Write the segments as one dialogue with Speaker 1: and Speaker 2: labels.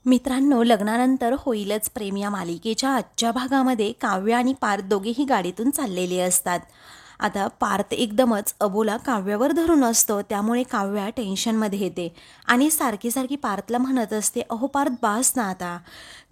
Speaker 1: मित्रांनो, लग्नानंतर होईलच प्रेम या मालिकेच्या आजच्या भागामध्ये काव्य आणि पार्थ दोघेही गाडीतून चाललेले असतात. आता पार्थ एकदमच अबोला काव्यावर धरून असतो, त्यामुळे काव्या टेन्शनमध्ये येते आणि सारखी सारखी पार्थला म्हणत असते, अहो पार्थ, बास ना आता,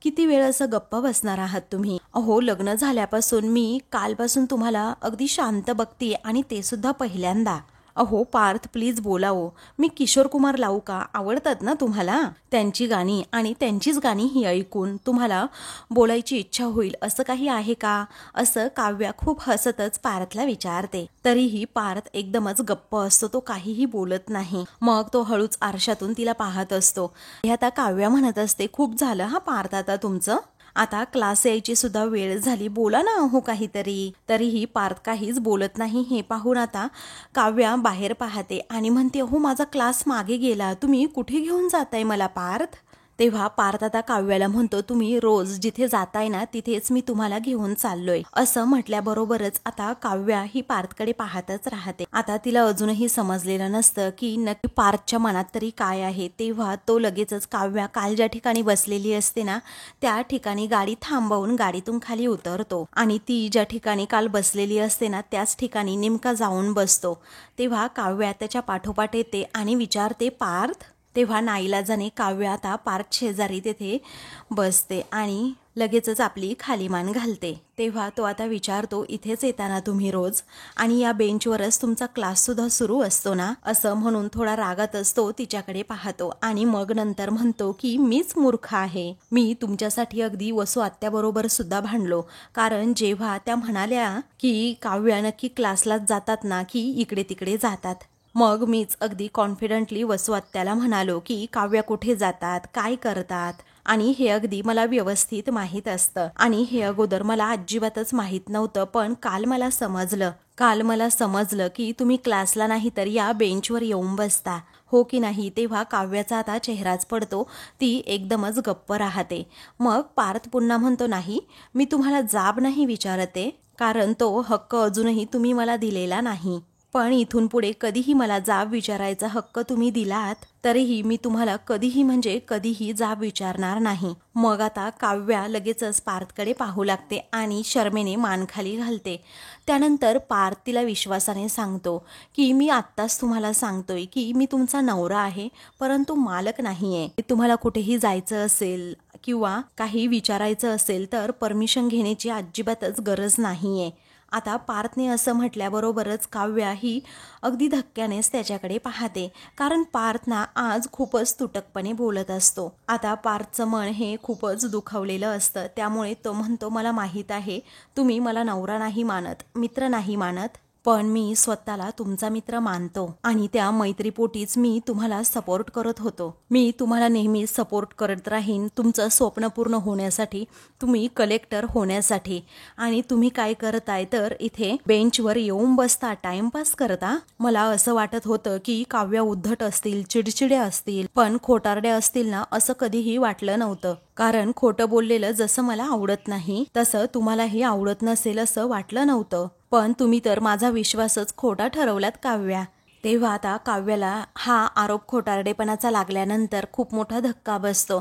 Speaker 1: किती वेळ असं गप्प बसणार आहात तुम्ही? अहो, लग्न झाल्यापासून मी कालपासून तुम्हाला अगदी शांत बघते आणि ते सुद्धा पहिल्यांदा. अहो पार्थ, प्लीज बोलावो. मी किशोर कुमार लावू का? आवडतात ना तुम्हाला त्यांची गाणी, आणि त्यांचीच गाणी ही ऐकून तुम्हाला बोलायची इच्छा होईल असं काही आहे का? असं काव्या खूप हसतच पार्थला विचारते. तरीही पार्थ एकदमच गप्प असतो, तो काहीही बोलत नाही. मग तो हळूच आरशातून तिला पाहत असतो. हे आता काव्या म्हणत असते, खूप झालं हा पार्थ आता तुमचं, आता क्लास यायची सुद्धा वेळ झाली, बोला ना अहो काहीतरी. तरीही पार्थ काहीच बोलत नाही. हे पाहून आता काव्या बाहेर पाहते आणि म्हणते, अहो माझा क्लास मागे गेला, तुम्ही कुठे घेऊन जाताय मला पार्थ? तेव्हा पार्थ आता काव्याला म्हणतो, तुम्ही रोज जिथे जाताय ना तिथेच मी तुम्हाला घेऊन चाललोय. असं म्हटल्याबरोबरच आता काव्या ही पार्थकडे पाहतच राहते. आता तिला अजूनही समजलेलं नसतं की नक्की पार्थच्या मनात तरी काय आहे. तेव्हा तो लगेचच काव्या काल ज्या ठिकाणी बसलेली असते ना त्या ठिकाणी गाडी थांबवून गाडीतून खाली उतरतो आणि ती ज्या ठिकाणी काल बसलेली असते ना त्याच ठिकाणी नेमका जाऊन बसतो. तेव्हा काव्या त्याच्या पाठोपाठ येते आणि विचारते, पार्थ? तेव्हा नाईलाजाने काव्या आता पार्थ शेजारी तेथे बसते आणि लगेचच आपली खाली मान घालते. तेव्हा तो आता विचारतो, इथेच येता ना तुम्ही रोज, आणि या बेंचवरच तुमचा क्लास सुद्धा सुरू असतो ना? असं म्हणून थोडा रागातच तो तिच्याकडे पाहतो आणि मग नंतर म्हणतो की मीच मूर्ख आहे. मी तुमच्यासाठी अगदी वसू आत्याबरोबर सुद्धा भांडलो, कारण जेव्हा त्या म्हणाल्या की काव्या नक्की क्लासलाच जातात ना की इकडे तिकडे जातात, मग मीच अगदी कॉन्फिडंटली वसू आत्याला म्हणालो की काव्या कुठे जातात, काय करतात, आणि हे अगदी मला व्यवस्थित माहीत असतं आणि हे अगोदर मला अजिबातच माहीत नव्हतं. पण काल मला समजलं की तुम्ही क्लासला नाही तर या बेंचवर येऊन बसता, हो की नाही? तेव्हा काव्याचा आता चेहराच पडतो, ती एकदमच गप्प राहते. मग पार्थ पुन्हा म्हणतो, नाही, मी तुम्हाला जाब नाही विचारते, कारण तो हक्क अजूनही तुम्ही मला दिलेला नाही. पण इथून पुढे कधीही मला जाब विचारायचा हक्क तुम्ही दिलात तरीही मी तुम्हाला कधीही जाब विचारणार नाही. मग आता काव्या लगेचच पार्थकडे पाहू लागते आणि शर्मेने मान खाली घालते. त्यानंतर पार्थ तिला विश्वासाने सांगतो की मी आत्ताच तुम्हाला सांगतोय की मी तुमचा नवरा आहे, परंतु मालक नाहीये. तुम्हाला कुठेही जायचं असेल किंवा काही विचारायचं असेल तर परमिशन घेण्याची अजिबातच गरज नाहीये. आता पार्थने असं म्हटल्याबरोबरच काव्या ही अगदी धक्क्यानेच त्याच्याकडे पाहते, कारण पार्थ ना आज खूपच तुटकपणे बोलत असतो. आता पार्थचं मन हे खूपच दुखावलेलं असतं, त्यामुळे तो म्हणतो, मला माहीत आहे तुम्ही मला नवरा नाही मानत, मित्र नाही मानत, पण मी स्वतःला तुमचा मित्र मानतो आणि त्या मैत्रीपोटीच मी तुम्हाला सपोर्ट करत होतो. मी तुम्हाला नेहमी सपोर्ट करत राहीन तुमचं स्वप्न पूर्ण होण्यासाठी, तुम्ही कलेक्टर होण्यासाठी. आणि तुम्ही काय करताय तर इथे बेंचवर येऊन बसता, टाइमपास करता. मला असं वाटत होतं की काव्या उद्धट असतील, चिडचिड्या असतील, पण खोटारड्या असतील ना, असं कधीही वाटलं नव्हतं. कारण खोटं बोललेलं जसं मला आवडत नाही तसं तुम्हालाही आवडत नसेल असं वाटलं नव्हतं. पण तुम्ही तर माझा विश्वासच खोटा ठरवलात काव्या. तेव्हा आता काव्याला हा आरोप खोटारडेपणाचा लागल्यानंतर खूप मोठा धक्का बसतो.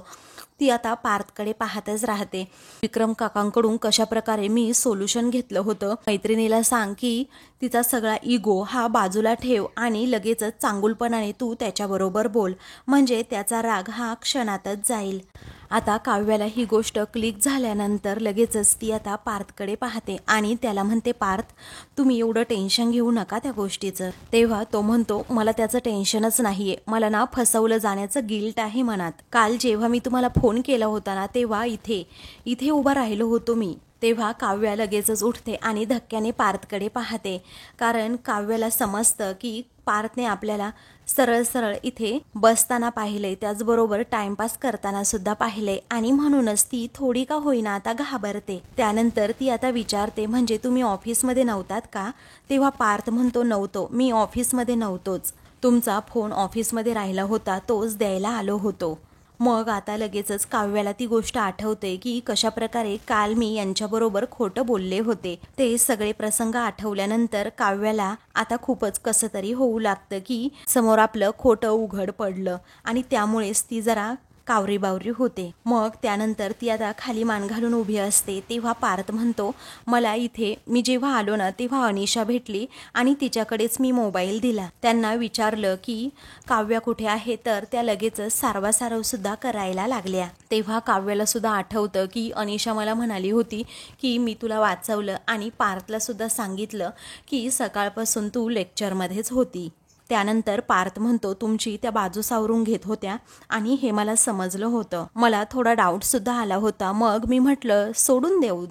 Speaker 1: ती आता पार्थकडे पाहतच राहते. विक्रम काकांकडून कशा प्रकारे मी सोल्युशन घेतलं होतं, मैत्रिणीला सांग की तिचा सगळा इगो हा बाजूला ठेव आणि लगेचच चांगुलपणाने तू त्याच्याबरोबर बोल, म्हणजे त्याचा राग हा क्षणातच जाईल. आता काव्याला ही गोष्ट क्लिक झाल्यानंतर लगेचच ती आता पार्थकडे पाहते आणि त्याला म्हणते, पार्थ, तुम्ही एवढं टेन्शन घेऊ नका त्या गोष्टीचं. तेव्हा तो म्हणतो, मला त्याचं टेन्शनच नाहीये, मला ना फसवलं जाण्याचं गिल्ट आहे मनात. काल जेव्हा मी तुम्हाला फोन केला होता ना तेव्हा इथे उभा राहिलो होतो मी. तेव्हा काव्या लगेचच उठते आणि धक्क्याने पार्थकडे पाहते, कारण काव्याला समजतं की पार्थने आपल्याला सरळ सरळ इथे बसताना पाहिले, त्याचबरोबर टाइमपास करताना सुद्धा पाहिले, आणि म्हणूनच ती थोडी का होईना आता घाबरते. त्यानंतर ती आता विचारते, म्हणजे तुम्ही ऑफिसमध्ये नव्हतात का? तेव्हा पार्थ म्हणतो, नव्हतो, मी ऑफिसमध्ये नव्हतोच, तुमचा फोन ऑफिसमध्ये राहिला होता, तोच द्यायला आलो होतो. मग आता लगेचच काव्याला ती गोष्ट आठवते की कशा प्रकारे काल मी यांच्याबरोबर खोटं बोलले होते. ते सगळे प्रसंग आठवल्यानंतर काव्याला आता खूपच कसं तरी होऊ लागतं की समोर आपलं खोटं उघड पडलं, आणि त्यामुळेच ती जरा कावरी बावरी होते. मग त्यानंतर ती आता खाली मान घालून उभी असते. तेव्हा पार्थ म्हणतो, मला इथे मी जेव्हा आलो ना तेव्हा अनिशा भेटली आणि तिच्याकडेच मी मोबाईल दिला. त्यांना विचारलं की काव्या कुठे आहे, तर त्या लगेचच सारवासारव सुद्धा करायला लागल्या. तेव्हा काव्याला सुद्धा आठवतं की अनिशा मला म्हणाली होती की मी तुला वाचवलं आणि पार्थला सुद्धा सांगितलं की सकाळपासून तू लेक्चरमध्येच होती. त्यानंतर पार्थ म्हणतो, तुमची त्या बाजू सावरून घेत होत्या आणि हे मला समजलं होतं. मला थोडा डाऊट सुद्धा आला होता. मग मी म्हटलं सोडून देऊ,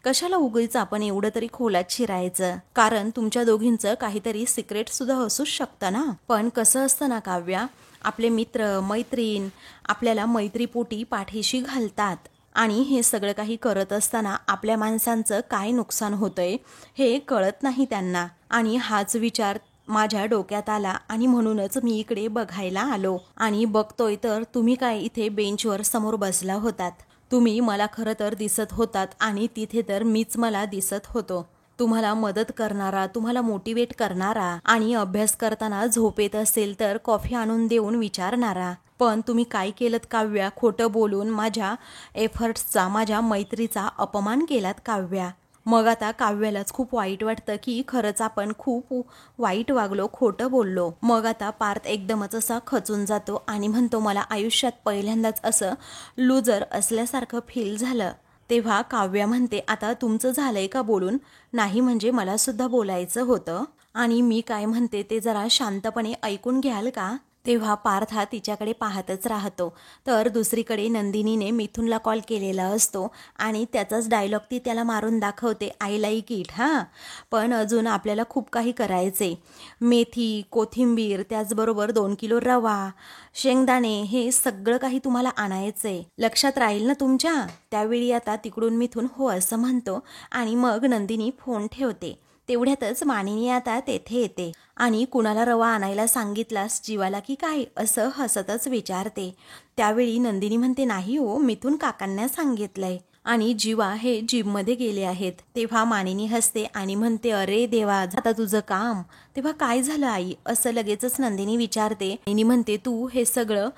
Speaker 1: कशाला उगीच आपण एवढं तरी खोलात शिरायचं, कारण तुमच्या दोघींचं काहीतरी सिक्रेट सुद्धा असूच शकतं ना. पण कसं असतं ना काव्या, आपले मित्र मैत्रीण आपल्याला मैत्रीपोटी पाठीशी घालतात आणि हे सगळं काही करत असताना आपल्या माणसांचं काय नुकसान होतंय हे कळत नाही त्यांना. आणि हाच विचार माझ्या डोक्यात आला आणि म्हणूनच मी इकडे बघायला आलो. आणि बघतोय तर तुम्ही काय इथे बेंचवर समोर बसला होतात. तुम्ही मला खरं तर दिसत होतात आणि तिथे तर मीच मला दिसत होतो. तुम्हाला मदत करणारा, तुम्हाला मोटिवेट करणारा आणि अभ्यास करताना झोप येत असेल तर कॉफी आणून देऊन विचारणारा. पण तुम्ही काय केलं काव्या, खोटं बोलून माझ्या एफर्ट्सचा, माझ्या मैत्रीचा अपमान केलात काव्या. मग आता काव्यालाच खूप वाईट वाटतं की खरंच आपण खूप वाईट वागलो, खोटं बोललो. मग आता पार्थ एकदमच असा खचून जातो आणि म्हणतो, मला आयुष्यात पहिल्यांदाच असं लूजर असल्यासारखं फील झालं. तेव्हा काव्या म्हणते, आता तुमचं झालंय का बोलून? नाही म्हणजे मला सुद्धा बोलायचं होतं आणि मी काय म्हणते ते जरा शांतपणे ऐकून घ्याल का? तेव्हा पार्थ हा तिच्याकडे पाहतच राहतो. तर दुसरीकडे नंदिनीने मिथुनला कॉल केलेला असतो आणि त्याचाच डायलॉग ती त्याला मारून दाखवते, आय लाईक इट. हां, पण अजून आपल्याला खूप काही करायचे. मेथी, कोथिंबीर, त्याचबरोबर 2 किलो रवा, शेंगदाणे, हे सगळं काही तुम्हाला आणायचंय. लक्षात राहील ना तुमच्या? त्यावेळी आता तिकडून मिथुन हो असं म्हणतो आणि मग नंदिनी फोन ठेवते. तेवढ्यातच मानिनी आता तेथे येते आणि कुणाला रवा आणायला सांगितलास, जीवाला की काय, असं हसतच विचारते. त्यावेळी नंदिनी म्हणते, नाही हो, मिथुन काकांना सांगितलंय आणि जीवा हे जिममध्ये गेले आहेत. तेव्हा मानिनी हसते आणि म्हणते, अरे देवा, आता तुझं काम. तेव्हा काय झालं आई, असं लगेचच नंदिनी विचारते. मानिनी म्हणते, तू हे सगळं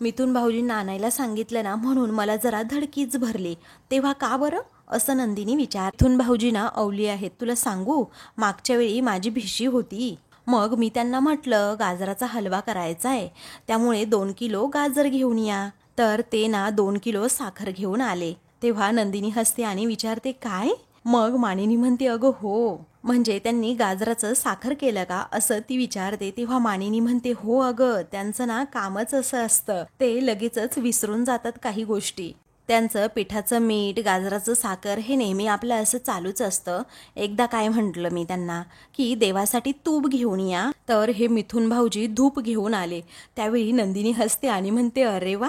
Speaker 1: मिथुन भाऊजींना आणायला सांगितलं ना, म्हणून मला जरा धडकीच भरली. तेव्हा का बरं, असं नंदिनी विचार. मिथुन भाऊजी ना अवली आहेत, तुला सांगू, मागच्या वेळी माझी भिशी होती. मग मी त्यांना म्हटलं गाजराचा हलवा करायचा आहे, त्यामुळे 2 किलो गाजर घेऊन या. तर ते ना 2 किलो साखर घेऊन आले. तेव्हा नंदिनी हसते आणि विचारते, काय? मग मानिनी म्हणते, अगं हो, म्हणजे त्यांनी गाजराचं साखर केलं का, असं ती विचारते. तेव्हा मानिनी म्हणते, हो अगं, त्यांचं ना कामच असं असतं, ते लगेचच विसरून जातात काही गोष्टी. त्यांचं पिठाचं मीठ, गाजराचं साखर हे नेहमी आपलं असं चालूच असतं. एकदा काय म्हटलं मी त्यांना की देवासाठी तूप घेऊन या, तर हे मिथुन भाऊजी धूप घेऊन आले. त्यावेळी नंदिनी हसते आणि म्हणते, अरे वा,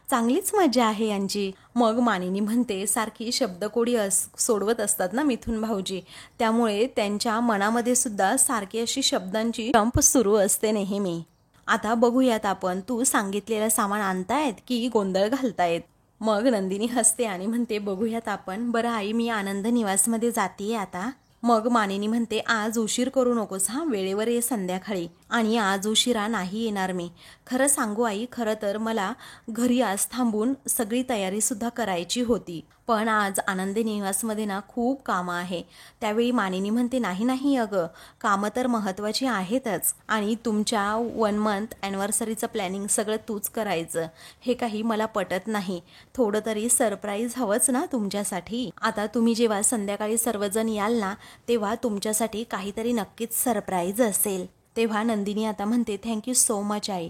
Speaker 1: चांगलीच मजा आहे यांची. मग मानिनी म्हणते, सारखी शब्दकोडी सोडवत असतात ना मिथुन भाऊजी, त्यामुळे त्यांच्या मनामध्ये सुद्धा सारखी अशी शब्दांची जंप सुरू असते नेहमी. आता बघूयात आपण, तू सांगितलेलं सामान आणतायत की गोंधळ घालतायत? मग नंदिनी हसते आणि म्हणते, बघूयात आपण. बरं आई, मी आनंद निवासमध्ये जातीये आता. मग मानिनी म्हणते, आज उशीर करू नकोस हां, वेळेवर ये संध्याकाळी. आणि आज उशिरा नाही येणार मी. खरं सांगू आई, खरं तर मला घरी आज थांबून सगळी तयारी सुद्धा करायची होती, पण आज आनंदी निवासमध्ये ना खूप कामं आहे. त्यावेळी मानिनी म्हणते, नाही नाही अगं, कामं तर महत्त्वाची आहेतच आणि तुमच्या 1 मंथ ॲनिव्हर्सरीचं प्लॅनिंग सगळं तूच करायचं, हे काही मला पटत नाही. थोडं तरी सरप्राईज हवंच ना तुमच्यासाठी. आता तुम्ही जेव्हा संध्याकाळी सर्वजण याल ना, तेव्हा तुमच्यासाठी काहीतरी नक्कीच सरप्राईज असेल. तेव्हा नंदिनी आता म्हणते, थँक्यू सो मच आई.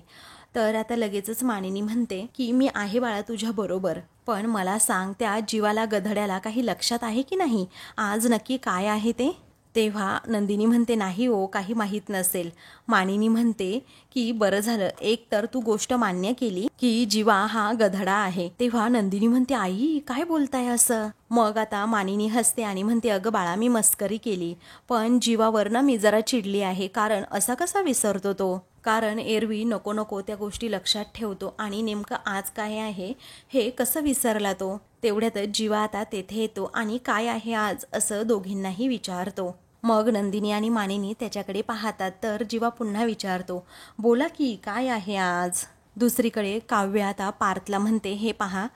Speaker 1: तर आता लगेचच मानिनी म्हणते की मी आहे बाळा तुझ्या बरोबर, पण मला सांग, त्या जीवाला गधड्याला काही लक्षात आहे की नाही आज नक्की काय आहे ते? तेव्हा नंदिनी म्हणते, नाही हो, काही माहीत नसेल. मानिनी म्हणते की बरं झालं, एक तर तू गोष्ट मान्य केली की जीवा हा गधडा आहे. तेव्हा नंदिनी म्हणते, आई काय बोलताय असं? मग आता मानिनी हसते आणि म्हणते, अगं बाळा, मी मस्करी केली, पण जीवावर ना मी जरा चिडली आहे. कारण असा कसा विसरतो तो? कारण एरवी नको नको त्या गोष्टी लक्षात ठेवतो आणि नेमकं आज काय आहे हे कसं विसरला तो? तेवढ्यातच जीवा आता तेथे येतो आणि काय आहे आज असं दोघींनाही विचारतो. मग नंदिनी आणि मानिनी त्याच्याकडे पाहतात. तर जीवा पुन्हा विचारतो, बोला की काय आहे आज? दुसरीकडे काव्य आता पार्थला म्हणते, हे पहा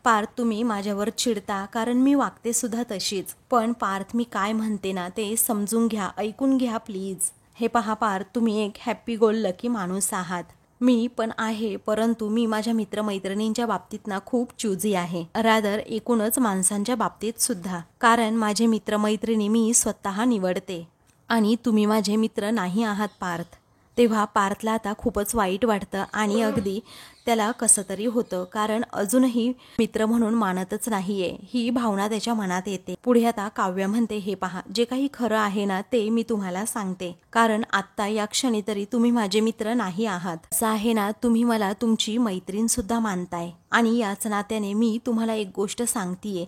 Speaker 1: पार्थ, तुम्ही माझ्यावर चिडता कारण मी वागते सुद्धा तशीच, पण पार्थ मी काय म्हणते ना ते समजून घ्या, ऐकून घ्या प्लीज. हे पहा पार्थ, तुम्ही एक हॅप्पी गोल लकी माणूस आहात. मी पण आहे, परंतु मी माझ्या मित्रमैत्रिणींच्या बाबतीत ना खूप चूजी आहे, रादर एकूणच माणसांच्या बाबतीत सुद्धा, कारण माझे मित्रमैत्रिणी मी स्वतः निवडते आणि तुम्ही माझे मित्र नाही आहात पार्थ. तेव्हा पार्थला आता खूपच वाईट वाटतं आणि अगदी त्याला कसं तरी होतं, कारण अजूनही मित्र म्हणून मानतच नाहीये ही भावना त्याच्या मनात येते. पुढे आता काव्य म्हणते, हे पहा जे काही खरं आहे ना ते मी तुम्हाला सांगते, कारण आत्ता या क्षणी तरी तुम्ही माझे मित्र नाही आहात. असं आहे ना, तुम्ही मला तुमची मैत्रीण सुद्धा मानताय आणि याच नात्याने मी तुम्हाला एक गोष्ट सांगतीये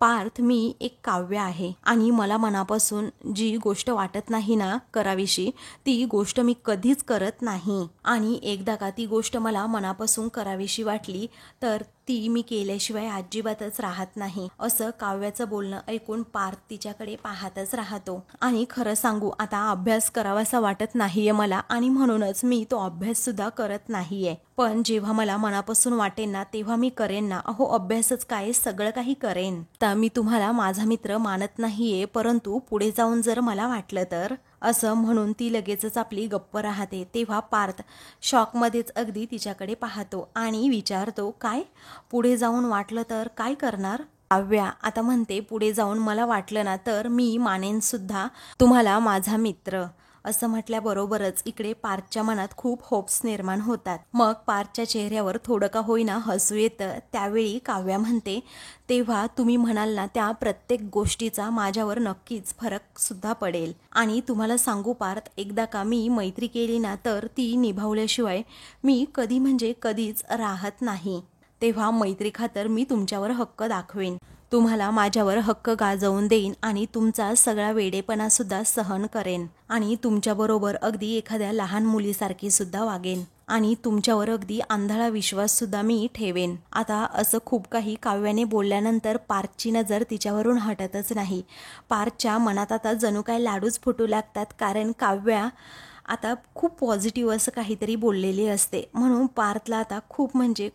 Speaker 1: पार्थ, मी एक काव्य आहे आणि मला मनापासून जी गोष्ट वाटत नाही ना करावीशी ती गोष्ट मी कधीच करत नाही, आणि एकदा का ती गोष्ट मला मनापासून करावीशी वाटली तर ती मी केल्याशिवाय अजिबातच राहत नाही. असं काव्याचं बोलणं ऐकून पार्थ तिच्याकडे पाहतच राहतो. आणि खरं सांगू, आता अभ्यास करावासा वाटत नाहीये मला आणि म्हणूनच मी तो अभ्यास सुद्धा करत नाहीये, पण जेव्हा मला मनापासून वाटेन ना तेव्हा मी करेन ना. अहो अभ्यासच काय, सगळं काही करेन. तर मी तुम्हाला माझा मित्र मानत नाहीये, परंतु पुढे जाऊन जर मला वाटलं तर, असं म्हणून ती लगेचच आपली गप्प राहते. तेव्हा पार्थ शॉकमध्येच अगदी तिच्याकडे पाहतो आणि विचारतो, काय पुढे जाऊन वाटलं तर काय करणार? काव्या आता म्हणते, पुढे जाऊन मला वाटलं ना तर मी मानेन सुद्धा तुम्हाला माझा मित्र. असं म्हटल्याबरोबरच इकडे पार्थच्या मनात खूप होप्स निर्माण होतात. मग पार्थच्या चेहऱ्यावर थोडं का होईना हसू येतं. त्यावेळी काव्या म्हणते, तेव्हा तुम्ही म्हणाल ना त्या प्रत्येक गोष्टीचा माझ्यावर नक्कीच फरक सुद्धा पडेल. आणि तुम्हाला सांगू पार्थ, एकदा का मी मैत्री केली ना तर ती निभावल्याशिवाय मी कधी म्हणजे कधीच राहत नाही. तेव्हा मैत्री खातर मी तुमच्यावर हक्क दाखवेन, तुम्हाला माझ्यावर हक्क गाजवून देईन आणि तुमचा सगळा वेडेपणा सुद्धा सहन करेन आणि तुमच्याबरोबर अगदी एखाद्या लहान मुलीसारखी सुद्धा वागेन आणि तुमच्यावर अगदी आंधळा विश्वास सुद्धा मी ठेवेन. आता असं खूप काही काव्याने बोलल्यानंतर पार्थची नजर तिच्यावरून हटतच नाही. पार्थच्या मनात आता जणू काय लाडूच फुटू लागतात, कारण काव्या आता खूप पॉझिटिव्ह असं काहीतरी बोललेली असते, म्हणून पार्थला आता खूप म्हणजे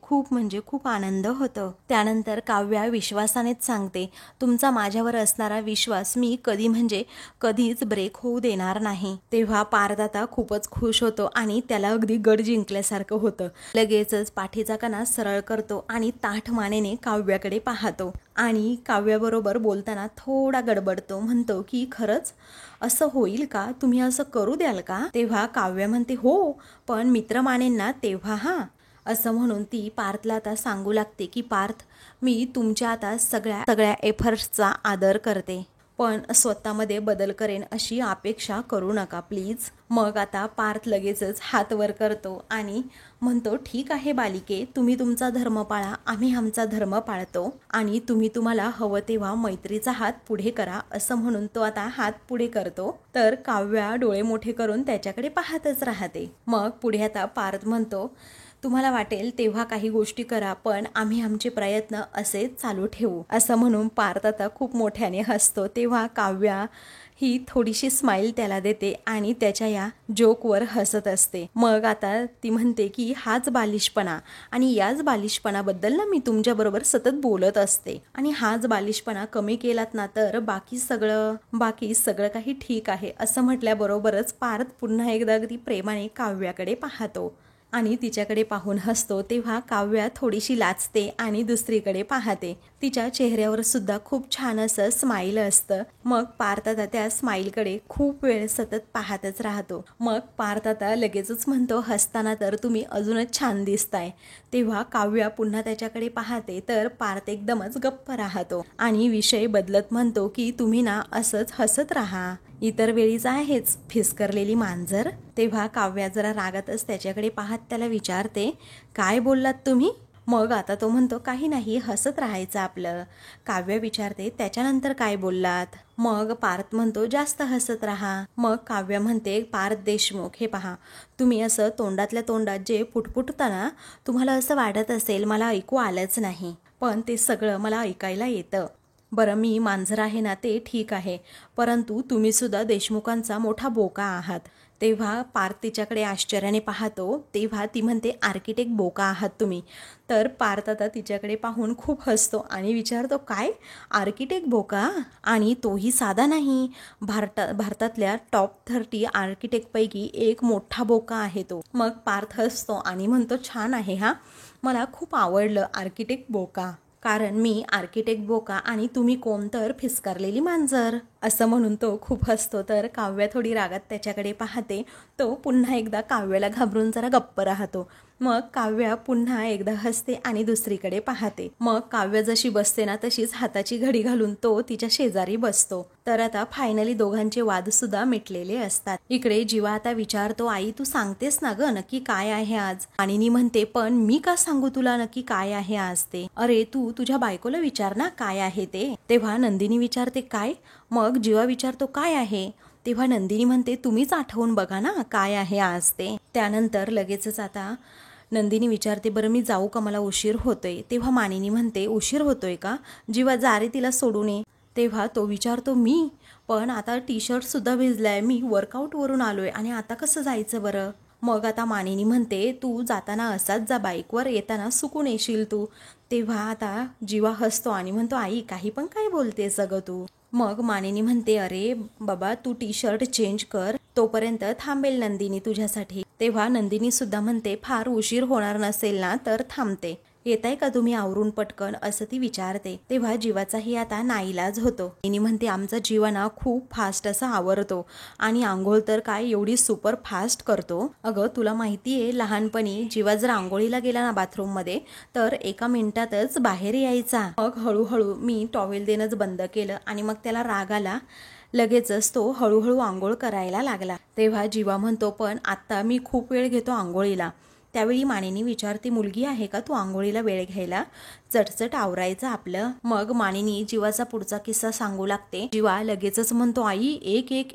Speaker 1: खूप आनंद होतो. त्यानंतर काव्या विश्वासानेच सांगते, तुमचा माझ्यावर असणारा विश्वास मी कधी म्हणजे कधीच ब्रेक होऊ देणार नाही. तेव्हा पार्थ आता खूपच खुश होतो आणि त्याला अगदी गड जिंकल्यासारखं होतं. लगेचच पाठीचा कणा सरळ करतो आणि ताठ मानेने काव्याकडे पाहतो आणि काव्याबरोबर बोलताना थोडा गडबडतो. म्हणतो की खरंच असं होईल का, तुम्ही असं करू द्याल का? तेव्हा काव्य म्हणते, हो पण मित्र मानेन ना तेव्हा हा. असं म्हणून ती पार्थला आता सांगू लागते की पार्थ, मी तुमच्या आता सगळ्या एफर्ट्सचा आदर करते, पण स्वतःमध्ये बदल करेन अशी अपेक्षा करू नका प्लीज. मग आता पार्थ लगेचच हात वर करतो आणि म्हणतो, ठीक आहे बालिके, तुम्ही तुमचा धर्म पाळा, आम्ही आमचा धर्म पाळतो आणि तुम्हाला हवं तेव्हा मैत्रीचा हात पुढे करा. असं म्हणून तो आता हात पुढे करतो, तर काव्या डोळे मोठे करून त्याच्याकडे पाहतच राहते. मग पुढे आता पार्थ म्हणतो, तुम्हाला वाटेल तेव्हा काही गोष्टी करा, पण आम्ही आमचे प्रयत्न असेच चालू ठेवू. असं म्हणून पार्थ आता खूप मोठ्याने हसतो. तेव्हा काव्या ही थोडीशी स्माईल त्याला देते आणि त्याच्या या जोकवर हसत असते. मग आता ती म्हणते की हाच बालिशपणा आणि याच बालिशपणाबद्दल ना मी तुमच्याबरोबर सतत बोलत असते आणि हाच बालिशपणा कमी केलात ना तर बाकी सगळं काही ठीक आहे. असं म्हटल्याबरोबरच पार्थ पुन्हा एकदा अगदी प्रेमाने काव्याकडे पाहतो आणि तिच्याकडे पाहून हसतो. तेव्हा काव्या थोडीशी लाजते आणि दुसरीकडे पाहते. तिच्या चेहऱ्यावर सुद्धा खूप छान असं स्माईल असतं. मग पार्थ आता त्या स्माईलकडे खूप वेळ सतत पाहतच राहतो. मग पार्थ आता लगेचच म्हणतो, हसताना तर तुम्ही अजूनच छान दिसताय. तेव्हा काव्या पुन्हा त्याच्याकडे पाहते तर पार्थ एकदमच गप्प राहतो आणि विषय बदलत म्हणतो की तुम्ही ना असंच हसत राहा, इतर वेळीच आहेच फिसकरलेली मांजर. तेव्हा काव्या जरा रागातच त्याच्याकडे पाहत त्याला विचारते, काय बोललात तुम्ही? मग आता तो म्हणतो, काही नाही, हसत राहायचं आपलं. काव्य विचारते, त्याच्यानंतर काय बोललात? मग पार्थ म्हणतो, जास्त हसत राहा. मग काव्य म्हणते, पार्थ देशमुख, हे पहा, तुम्ही असं तोंडातल्या तोंडात जे फुटफुटता ना, तुम्हाला असं वाटत असेल मला ऐकू आलंच नाही, पण ते सगळं मला ऐकायला येतं. बरं मी मांजर आहे ना ते ठीक आहे, परंतु तुम्ही सुद्धा देशमुखांचा मोठा बोका आहात. तेव्हा पार्थ तिच्याकडे आश्चर्याने पाहतो. तेव्हा ती म्हणते, आर्किटेक्ट बोका आहात तुम्ही. तर पार्थ आता तिच्याकडे पाहून खूप हसतो आणि विचारतो, काय आर्किटेक्ट बोका? आणि तोही साधा नाही, भारतातल्या टॉप 30 आर्किटेक्टपैकी एक मोठा बोका आहे तो. मग पार्थ हसतो आणि म्हणतो, छान आहे हा, मला खूप आवडलं आर्किटेक्ट बोका. कारण मी आर्किटेक्ट बोका आणि तुम्ही कोण तर फिसकारलेली मांजर, असं म्हणून तो खूप हसतो. तर काव्या थोडी रागात त्याच्याकडे पाहते. तो पुन्हा एकदा काव्याला घाबरून जरा गप्प राहतो. मग काव्या पुन्हा एकदा हसते आणि दुसरीकडे पाहते. मग काव्या जशी बसते ना तशीच हाताची घडी घालून तो तिच्या शेजारी बसतो. तर आता फायनली दोघांचे वाद सुद्धा मिटलेले असतात. इकडे जीवा आता विचारतो, आई तू सांगतेस ना ग नक्की काय आहे आज? आणि म्हणते, पण मी का सांगू तुला नक्की काय आहे आज ते? अरे तू तुझ्या बायकोला विचार ना काय आहे ते. तेव्हा नंदिनी विचारते, काय? मग जीवा विचारतो, काय आहे? तेव्हा नंदिनी म्हणते, तुम्हीच आठवून बघा ना काय आहे आज ते. त्यानंतर लगेचच आता नंदिनी विचारते, बरं मी जाऊ का, मला उशीर होतोय. तेव्हा मानिनी म्हणते, उशीर होतोय का? जीवा जा रे तिला सोडून ये. तेव्हा तो विचारतो, मी पण आता टी शर्ट सुद्धा भिजलाय, मी वर्कआउटवरून आलोय आणि आता कसं जायचं बरं? मग आता मानिनी म्हणते, तू जाताना असाच जा बाईकवर, येताना सुकून येशील तू. तेव्हा आता जीवा हसतो आणि म्हणतो, आई काही पण काय बोलतेस अगं तू? मग मानिनी म्हणते, अरे बाबा तू टी शर्ट चेंज कर, तोपर्यंत थांबेल नंदिनी तुझ्यासाठी. तेव्हा नंदिनी सुद्धा म्हणते, फार उशीर होणार नसेल ना तर थांबते, येताय का तुम्ही आवरून पटकन, असं ती विचारते. तेव्हा जीवाचाही आता नाईलाज होतो. तिने म्हणते, आमचा जीवाना खूप फास्ट असा आवरतो आणि आंघोळ तर काय एवढी सुपर फास्ट करतो. अगं तुला माहितीये, लहानपणी जीवा जर आंघोळीला गेला ना बाथरूम मध्ये तर 1 मिनिटातच बाहेर यायचा. मग हळूहळू मी टॉवेल देणंच बंद केलं आणि मग त्याला राग आला, लगेचच तो हळूहळू आंघोळ करायला लागला. तेव्हा जीवा म्हणतो, पण आता मी खूप वेळ घेतो आंघोळीला. त्यावेळी मानिनी विचारते, मुलगी आहे का तू आंघोळीला वेळ घ्यायला, चटचट आवरायचं आपलं. मग मानिनी जीवाचा पुढचा किस्सा सांगू लागते. जीवा लगेचच म्हणतो, आई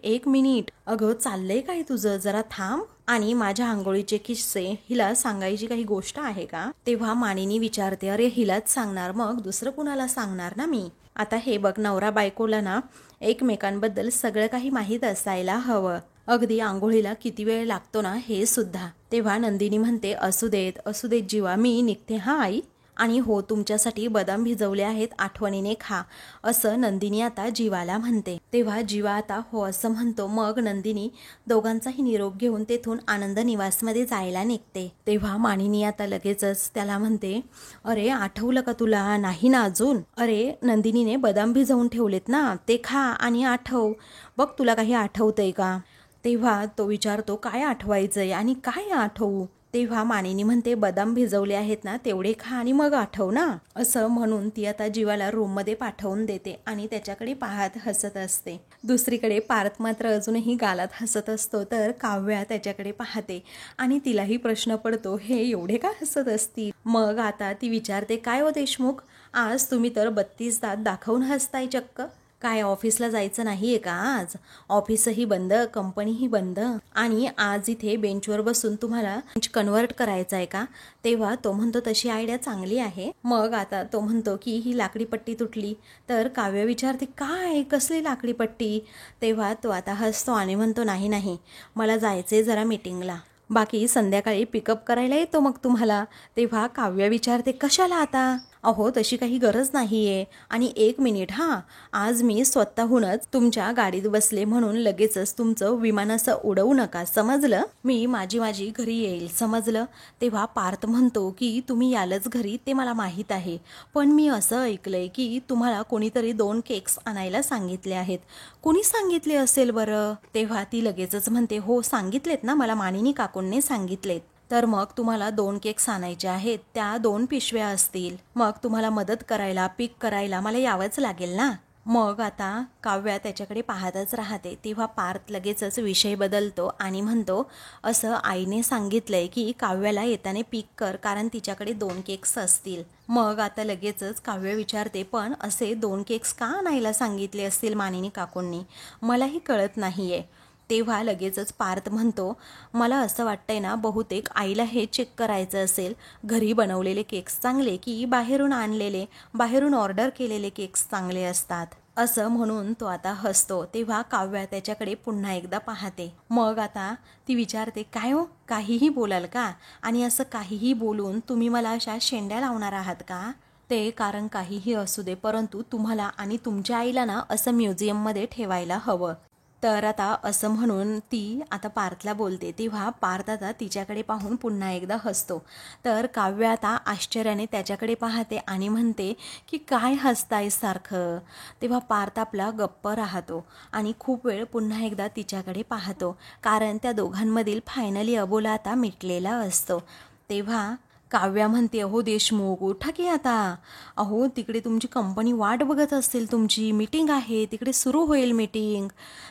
Speaker 1: एक मिनिट, अगं चाललंय काय तुझं, जरा थांब. आणि माझ्या आंघोळीचे किस्से हिला सांगायची काही गोष्ट आहे का? तेव्हा मानिनी विचारते, अरे हिलाच सांगणार, मग दुसरं कुणाला सांगणार ना मी. आता हे बघ, नवरा बायकोला ना एकमेकांबद्दल सगळं काही माहीत असायला हवं, अगदी आंघोळीला किती वेळ लागतो ना हे सुद्धा. तेव्हा नंदिनी म्हणते, असू देत जीवा, मी निघते हा आई. आणि हो, तुमच्यासाठी बदाम भिजवले आहेत, आठवणीने खा, असं नंदिनी आता जीवाला म्हणते. तेव्हा जीवा आता हो असं म्हणतो. मग नंदिनी दोघांचाही निरोप घेऊन तेथून आनंद निवासमध्ये जायला निघते. तेव्हा मानिनी आता लगेचच त्याला म्हणते, अरे आठवलं का तुला? नाही ना अजून? अरे नंदिनीने बदाम भिजवून ठेवलेत ना, ते खा आणि आठव, बघ तुला काही आठवतंय का? तेव्हा तो विचारतो, काय आठवायचंय आणि काय आठवू? तेव्हा मानिनी म्हणते, बदाम भिजवले आहेत ना तेवढे खा आणि मग आठव ना, असं म्हणून ती आता जीवाला रूममध्ये पाठवून देते आणि त्याच्याकडे पाहत हसत असते. दुसरीकडे पार्थ मात्र अजूनही गालात हसत असतो. तर काव्या त्याच्याकडे पाहते आणि तिलाही प्रश्न पडतो, हे एवढे का हसत असतील? मग आता ती विचारते, काय हो देशमुख, आज तुम्ही तर 32 दात दाखवून हसताय चक्क, काय ऑफिसला जायचं नाहीये का आज? ऑफिसही बंद, कंपनीही बंद, आणि आज इथे बेंचवर बसून तुम्हाला कन्वर्ट करायचं आहे का? तेव्हा तो म्हणतो, तशी आयडिया चांगली आहे. मग आता तो म्हणतो की ही लाकडी पट्टी तुटली. तर काव्य विचारते, काय कसली लाकडी पट्टी? तेव्हा तो आता हसतो आणि म्हणतो, नाही मला जायचंय जरा मीटिंगला, बाकी संध्याकाळी पिकअप करायला येतो मग तुम्हाला. तेव्हा काव्य विचारते, कशाला आता? अहो तशी काही गरज नाहीये, आणि 1 मिनिट हा, आज मी स्वतःहूनच तुमच्या गाडीत बसले म्हणून लगेचच तुमचं विमान असं उडवू नका, समजलं? मी माझी घरी येईल, समजलं? तेव्हा पार्थ म्हणतो की तुम्ही यालच घरी ते मला माहीत आहे, पण मी असं ऐकलंय की तुम्हाला कोणीतरी 2 केक्स आणायला सांगितले आहेत. कोणी सांगितले असेल बरं? तेव्हा ती लगेचच म्हणते, हो सांगितलेत ना मला, मानिनी काकूंनी सांगितलेत. तर मग तुम्हाला 2 केक्स आणायचे आहेत, त्या 2 पिशव्या असतील, मग तुम्हाला मदत करायला, पिक करायला मला यावंच लागेल ना. मग आता काव्या त्याच्याकडे पाहतच राहते. तेव्हा पार्थ लगेचच विषय बदलतो आणि म्हणतो, असं आईने सांगितलंय की काव्याला येताने पिक कर, कारण तिच्याकडे 2 केक्स असतील. मग आता लगेचच काव्य विचारते, पण असे 2 केक्स का आणायला सांगितले असतील मानिनी काकूंनी? मलाही कळत नाहीये. तेव्हा लगेचच पार्थ म्हणतो, मला असं वाटतंय ना, बहुतेक आईला हे चेक करायचं असेल, घरी बनवलेले केक्स चांगले की बाहेरून आणलेले, बाहेरून ऑर्डर केलेले केक्स चांगले असतात. असं म्हणून तो आता हसतो. तेव्हा काव्या त्याच्याकडे पुन्हा एकदा पाहते. मग आता ती विचारते, काय हो, काहीही बोलाल का? आणि असं काहीही बोलून तुम्ही मला अशा शेंड्या लावणार आहात का? ते कारण काहीही असू दे, परंतु तुम्हाला आणि तुमच्या आईला ना असं म्युझियममध्ये ठेवायला हवं. तर आता असं म्हणून ती आता पार्थला बोलते. तेव्हा पार्थ आता तिच्याकडे पाहून पुन्हा एकदा हसतो. तर काव्य आता आश्चर्याने त्याच्याकडे पाहते आणि म्हणते की काय हसताय सारखं. तेव्हा पार्थ आपला गप्प राहतो आणि खूप वेळ पुन्हा एकदा तिच्याकडे पाहतो, कारण त्या दोघांमधील फायनली अबोला आता मिटलेला असतो. तेव्हा काव्या म्हणते, अहो देशमुख, उठा की आता. अहो तिकडे तुमची कंपनी वाट बघत असेल, तुमची मीटिंग आहे, तिकडे सुरू होईल मीटिंग.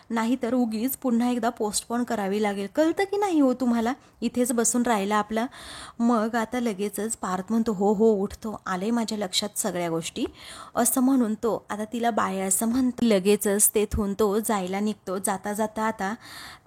Speaker 1: नाहीतर उगीच पुन्हा एकदा पोस्टपोन करावी लागेल. कळतं की नाही हो तुम्हाला, इथेच बसून राहिला आपला. मग आता लगेचच पार्थ म्हणतो, हो हो उठतो, आले माझ्या लक्षात सगळ्या गोष्टी. असं म्हणून तो आता तिला बाय असं म्हणतो. लगेचच तेथून तो जायला निघतो. जाता जाता आता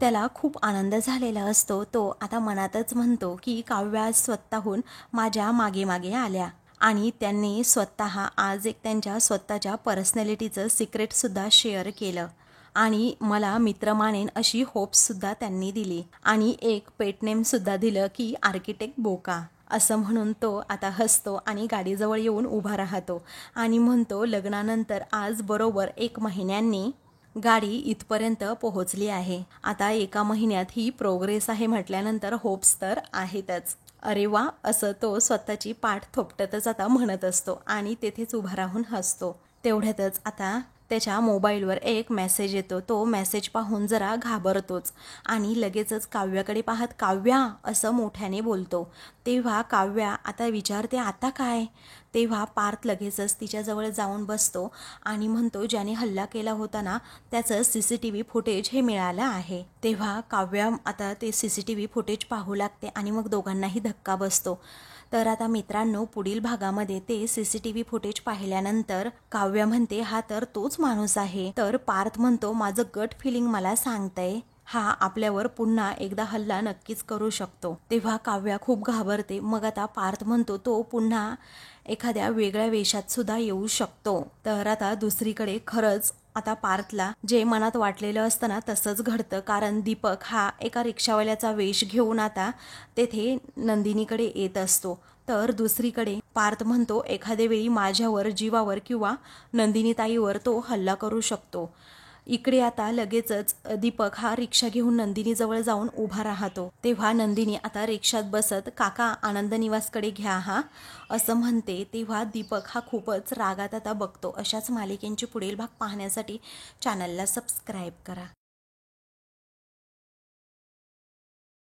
Speaker 1: त्याला खूप आनंद झालेला असतो. तो आता मनातच म्हणतो की काव्या स्वतःहून माझ्या मागे मागे आल्या आणि त्यांनी स्वतः आज एक त्यांच्या स्वतःच्या पर्सनॅलिटीचं सिक्रेटसुद्धा शेअर केलं आणि मला मित्र मानेन अशी होप्ससुद्धा त्यांनी दिली आणि एक पेट नेमसुद्धा दिलं की आर्किटेक्ट बोका. असं म्हणून तो आता हसतो आणि गाडीजवळ येऊन उभा राहतो आणि म्हणतो, लग्नानंतर आज बरोबर 1 महिन्यांनी गाडी इथपर्यंत पोहोचली आहे. आता 1 महिन्यात ही प्रोग्रेस आहे म्हटल्यानंतर होप्स तर आहेतच. अरे वा, असं तो स्वतःची पाठ थोपटतच आता म्हणत असतो आणि तेथेच उभा राहून हसतो. तेवढ्यातच आता त्याच्या मोबाईलवर एक मेसेज येतो. तो मेसेज पाहून जरा घाबरतोच आणि लगेचच काव्याकडे पाहत काव्या असं मोठ्याने बोलतो. तेव्हा काव्या आता विचारते, आता काय? तेव्हा पार्थ लगेचच तिच्याजवळ जाऊन बसतो आणि म्हणतो, ज्याने हल्ला केला होता ना त्याचं CCTV फुटेज हे मिळालं आहे. तेव्हा काव्या आता ते CCTV फुटेज पाहू लागते आणि मग दोघांनाही धक्का बसतो. तर आता मित्रांनो, पुढील भागामध्ये ते CCTV फुटेज पाहिल्यानंतर काव्या म्हणते, हा तर तोच माणूस आहे. तर पार्थ म्हणतो, माझं गट फिलिंग मला सांगतंय हा आपल्यावर पुन्हा एकदा हल्ला नक्कीच करू शकतो. तेव्हा काव्या खूप घाबरते. मग आता पार्थ म्हणतो, तो पुन्हा एखाद्या वेगळ्या वेशात सुद्धा येऊ शकतो. तर आता दुसरीकडे खरंच आता पार्थला जे मनात वाटलेलं असतं ना तसंच घडतं, कारण दीपक हा एका रिक्षावाल्याचा वेश घेऊन आता तेथे नंदिनीकडे येत असतो. तर दुसरीकडे पार्थ म्हणतो, एखाद्या वेळी माझ्यावर, जीवावर किंवा नंदिनीताईवर तो हल्ला करू शकतो. इकडे आता लगेचच दीपक हा रिक्षा घेऊन नंदिनीजवळ जाऊन उभा राहतो. तेव्हा नंदिनी आता रिक्षात बसत, काका आनंद निवासकडे घ्या हा, असं म्हणते. तेव्हा दीपक हा खूपच रागात आता बघतो. अशाच मालिकेंची पुढील भाग पाहण्यासाठी चॅनलला सबस्क्राईब करा.